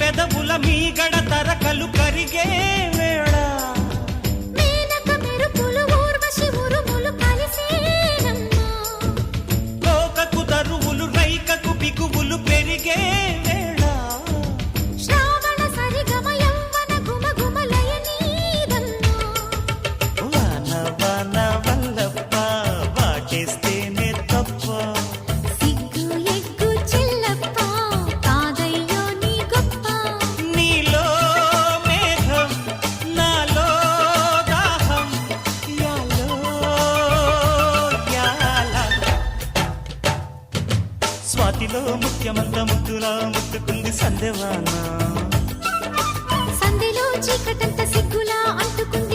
పెదవుల మీగడ తరకలు కరిగే వేళ మేనక మెరుపులు ఊర్వశి ఉరుములు కలిసేనమ్మా కోకకు దరువులు రైకకు బిగువులు పెరిగే వేళ శ్రావణ సరిగమ యవ్వన గుమగుమలయ నీదన్నా వాన వాన వల్లప్ప వాటేస్తేనే తప్ప సిగ్గు ఎగ్గు చిల్లప్ప కాదయ్యో నీ గొప్ప నీలో మేఘం నాలో దాహం యాలో యాల స్వాతిలో ముఖ్యమంత ముద్దులా ముట్టుకుంది సందెవాన సంధిలో చీకటంత సిగ్గులా అంటుకుంది